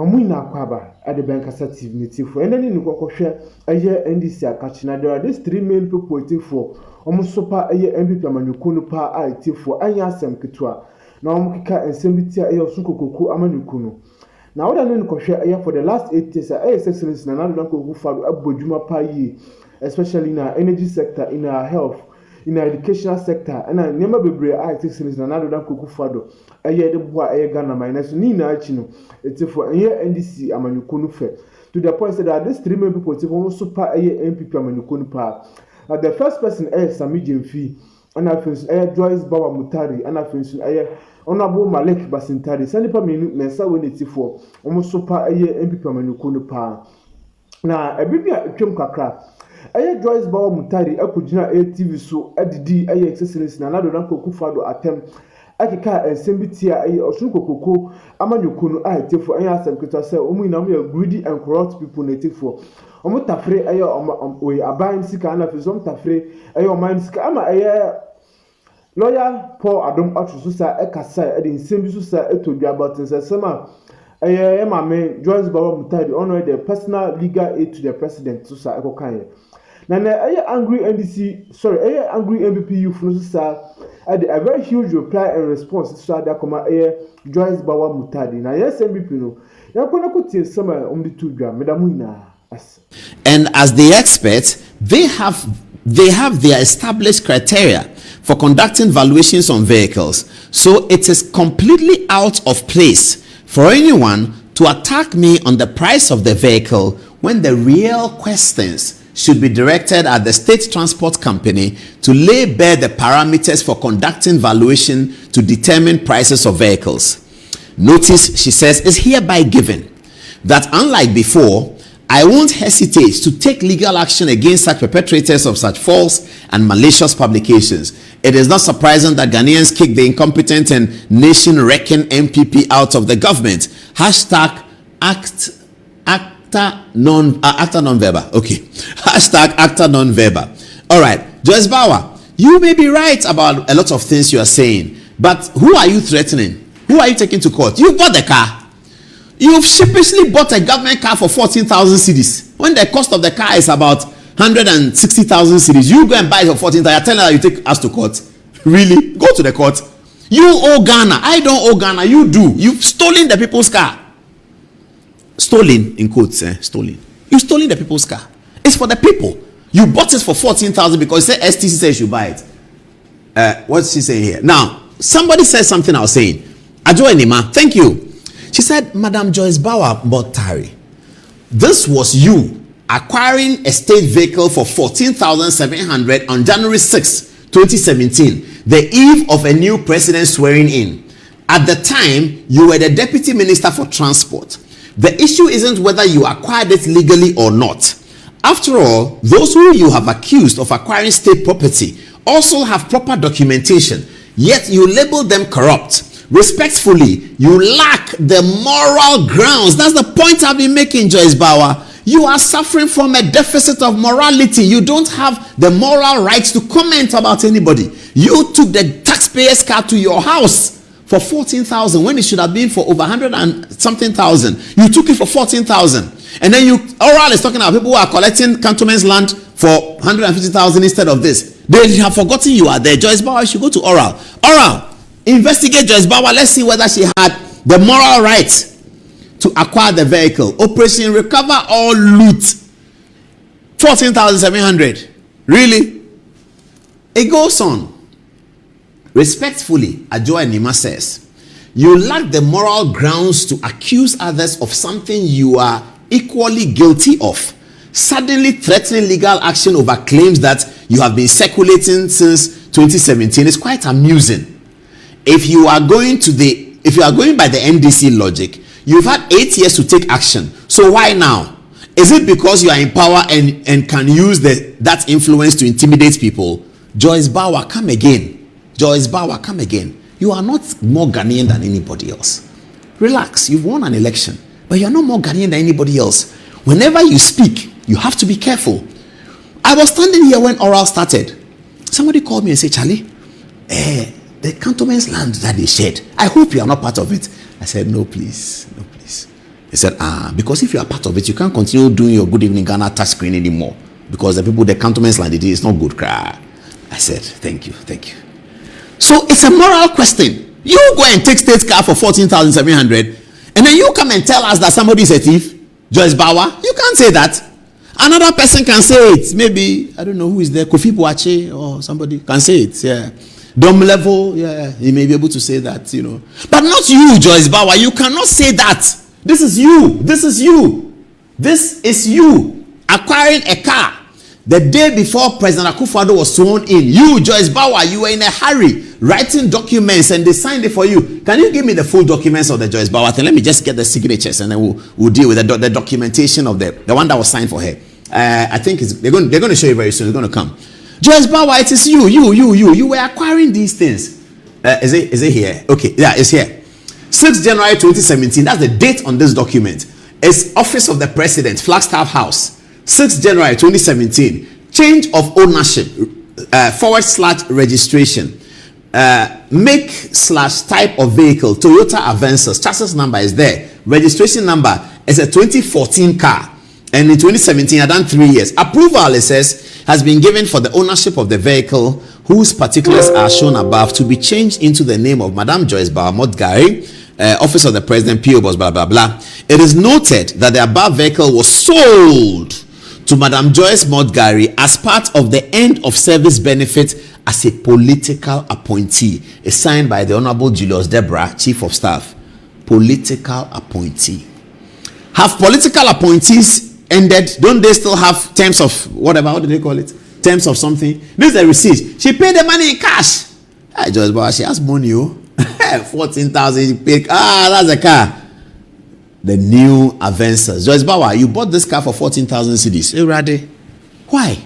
Mamuna Kwaba at the Bankasative native for any Nikokosha a year NDC catching. There are these 3 main people waiting for almost super a year MP Manukunu pa I for Ayasam Kitua. Now Mukika and Sembitia a Sukuku Amanukunu. Now what I know for the last 8 years, excellence in another who found a Bojuma pa ye, especially in our energy sector, in our health, in our educational sector, and I never be brave. I excellence in another who fado. A year the boy a Ghana minus Nina Chino. It's for a year NDC Amanukunu fair. To the point that these 3 main people almost super a year MP Amanukunu pa. The first person is Sami Jemfi, and I finish Joyce Bawa Mutari, and I finish Honorable Malek Basintari, Sanipa Mensa Winity for almost super a year MP Amanukunu pa. Now, a baby at Chum Kakra. Aye Joyce Bawa Mutari, a Kujina ATV so at the D. Aye excellence in another Uncle Kufado attempt. Akika and Sembitia aye Osuko Koko, Amanukunu aye take for Aya Samkita say, Omu greedy and corrupt people native for. Omotafre aye we abain sika and afizom tafre aye mind sika ama aye lawyer Paul Adam Achususa Ekasa Edin Sembisusa Etodua about Sema aye mame Joyce Bawa Mutari honor the personal legal aid to the president Susa Ekokaye. Nana aye angry NDC aye angry MVP youth Susa at a very huge reply and response to that comma aye Joyce Bawa Mutari. Now yes MVP no yakona kuti summer the 2 gram medamuina. And as the experts, they have their established criteria for conducting valuations on vehicles. So it is completely out of place for anyone to attack me on the price of the vehicle when the real questions should be directed at the state transport company to lay bare the parameters for conducting valuation to determine prices of vehicles. Notice, she says, is hereby given that unlike before, I won't hesitate to take legal action against such perpetrators of such false and malicious publications. It is not surprising that Ghanaians kick the incompetent and nation-wrecking MPP out of the government. Hashtag acta non-verba. Okay. Hashtag acta non-verba. All right. Joyce Bawa, you may be right about a lot of things you are saying, but who are you threatening? Who are you taking to court? You bought the car. You've sheepishly bought a government car for 14,000 cedis when the cost of the car is about 160,000 cedis. You go and buy it for 14,000. You're telling her you take us to court. Really? Go to the court. You owe Ghana. I don't owe Ghana. You do. You've stolen the people's car. Stolen in quotes. Stolen. You've stolen the people's car. It's for the people. You bought it for 14,000 because STC says you buy it. What's she saying here? Now, somebody said something I was saying. Ajo Enima, thank you. She said, Madam Joyce Bawa Botari, this was you acquiring a state vehicle for 14,700 on January 6, 2017, the eve of a new president swearing in. At the time, you were the Deputy Minister for Transport. The issue isn't whether you acquired it legally or not. After all, those who you have accused of acquiring state property also have proper documentation, yet you label them corrupt. Respectfully, you lack the moral grounds. That's the point I've been making, Joyce Bawa. You are suffering from a deficit of morality. You don't have the moral rights to comment about anybody. You took the taxpayer's car to your house for 14,000 when it should have been for over 100 and something thousand. You took it for 14,000. And then Oral is talking about people who are collecting cantonment's land for 150,000 instead of this. They have forgotten you are there. Joyce Bawa, you should go to Oral. Oral, investigate Joyce Bawa. Let's see whether she had the moral right to acquire the vehicle. Operation Recover or Loot. 14,700. Really? It goes on. Respectfully, Ajoa Nima says, you lack the moral grounds to accuse others of something you are equally guilty of. Suddenly threatening legal action over claims that you have been circulating since 2017 is quite amusing. If you are going by the NDC logic, you've had 8 years to take action. So why now? Is it because you are in power and can use that influence to intimidate people? Joyce Bawa, come again. Joyce Bawa, come again. You are not more Ghanaian than anybody else. Relax. You've won an election, but you are not more Ghanaian than anybody else. Whenever you speak, you have to be careful. I was standing here when Oral started. Somebody called me and said, Charlie, the cantonment's land that they shared, I hope you are not part of it. I said, no, please. No, please. He said, because if you are part of it, you can't continue doing your Good Evening Ghana touch screen anymore. Because the people, the cantonments like it is not good. I said, thank you. So it's a moral question. You go and take state car for 14,700, and then you come and tell us that somebody is a thief. Joyce Bauer, you can't say that. Another person can say it. Maybe, I don't know who is there, Kofi Boache or somebody can say it. Yeah. Dom level, yeah, he may be able to say that, you know. But not you, Joyce Bauer. You cannot say that. This is you. This is you acquiring a car the day before President Akufo-Addo was sworn in. You, Joyce Bauer, you were in a hurry writing documents and they signed it for you. Can you give me the full documents of the Joyce Bauer thing? Let me just get the signatures and then we'll deal with the documentation of the one that was signed for her. I think they're going to show you very soon. It's going to come. Joyce Bauer, it is you. You were acquiring these things. Is it here? Okay, yeah, it's here. 6 January 2017. That's the date on this document. It's Office of the President, Flagstaff House. 6 January 2017. Change of ownership. / registration. Make/type of vehicle. Toyota Avensis. Chassis number is there. Registration number is a 2014 car. And in 2017, I done 3 years. Approval, it says, has been given for the ownership of the vehicle, whose particulars are shown above, to be changed into the name of Madam Joyce Bauer Modgari, Office of the President, P.O. Box, blah, blah, blah. It is noted that the above vehicle was sold to Madam Joyce Modgari as part of the end of service benefit as a political appointee. It's signed by the Honorable Julius Deborah, Chief of Staff. Political appointee. Have political appointees ended? Don't they still have terms of whatever? What do they call it? Terms of something. This is the receipt. She paid the money in cash. Joyce Bauer, she has money. 14,000. She paid. That's a car. The new Avensis. Joyce Bauer, you bought this car for 14,000 cedis. Hey, Rade. Why?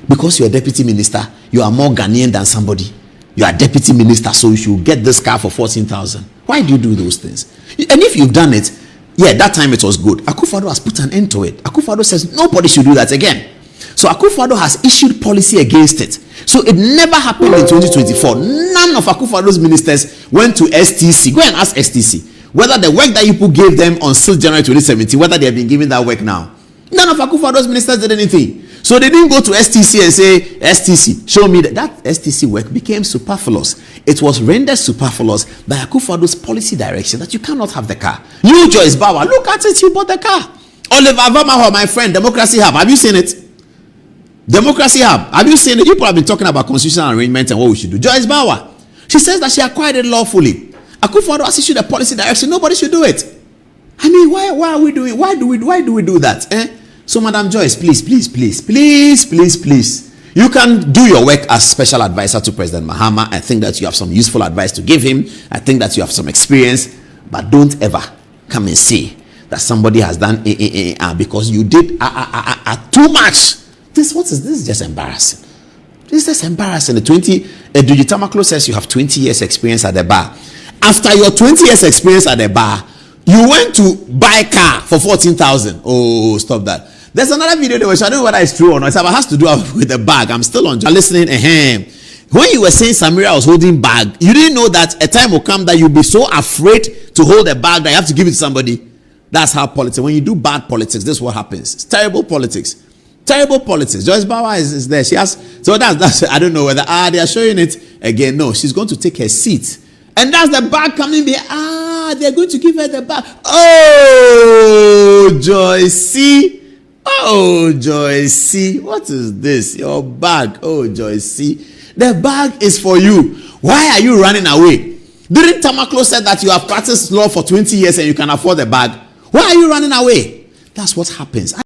Because you're a deputy minister. You are more Ghanaian than somebody. You are deputy minister, so you should get this car for 14,000. Why do you do those things? And if you've done it, yeah, that time it was good. Akufo-Addo has put an end to it. Akufo-Addo says nobody should do that again. So Akufo-Addo has issued policy against it. So it never happened in 2024. None of Akufo-Addo's ministers went to STC. Go and ask STC whether the work that you people gave them on 6 January 2017, whether they have been given that work now. None of Akufo-Addo's ministers did anything. So they didn't go to STC and say, STC, show me that STC work became superfluous. It was rendered superfluous by Akufo-Addo's policy direction that you cannot have the car. You, Joyce Bauer, look at it, you bought the car. Oliver Vamaho, my friend, Democracy Hub, have you seen it? Democracy Hub, have you seen it? You probably have been talking about constitutional arrangement and what we should do. Joyce Bauer, she says that she acquired it lawfully. Akufo-Addo has issued a policy direction, nobody should do it. I mean, why are we doing? Why do we do that? So, Madam Joyce, please. You can do your work as special advisor to President Mahama. I think that you have some useful advice to give him. I think that you have some experience. But don't ever come and say that somebody has done because you did too much. This is just embarrassing. This is just embarrassing. Dujitamaklo says you have 20 years experience at the bar. After your 20 years experience at the bar, you went to buy a car for 14,000. Oh, stop that. There's another video there which I don't know whether it's true or not. It has to do with the bag. I'm still on listening. When you were saying Samira was holding bag, you didn't know that a time will come that you'll be so afraid to hold a bag that you have to give it to somebody. That's how politics. When you do bad politics, this is what happens. It's terrible politics. Joyce Bauer is there. She has. So that's. I don't know whether they are showing it again. No, she's going to take her seat, and that's the bag coming behind. They're going to give her the bag. Oh, Joyce. Oh, Joyce, what is this? Your bag. Oh, Joyce, the bag is for you. Why are you running away? Didn't Tamaklo said that you have practiced law for 20 years and you can afford the bag? Why are you running away? That's what happens.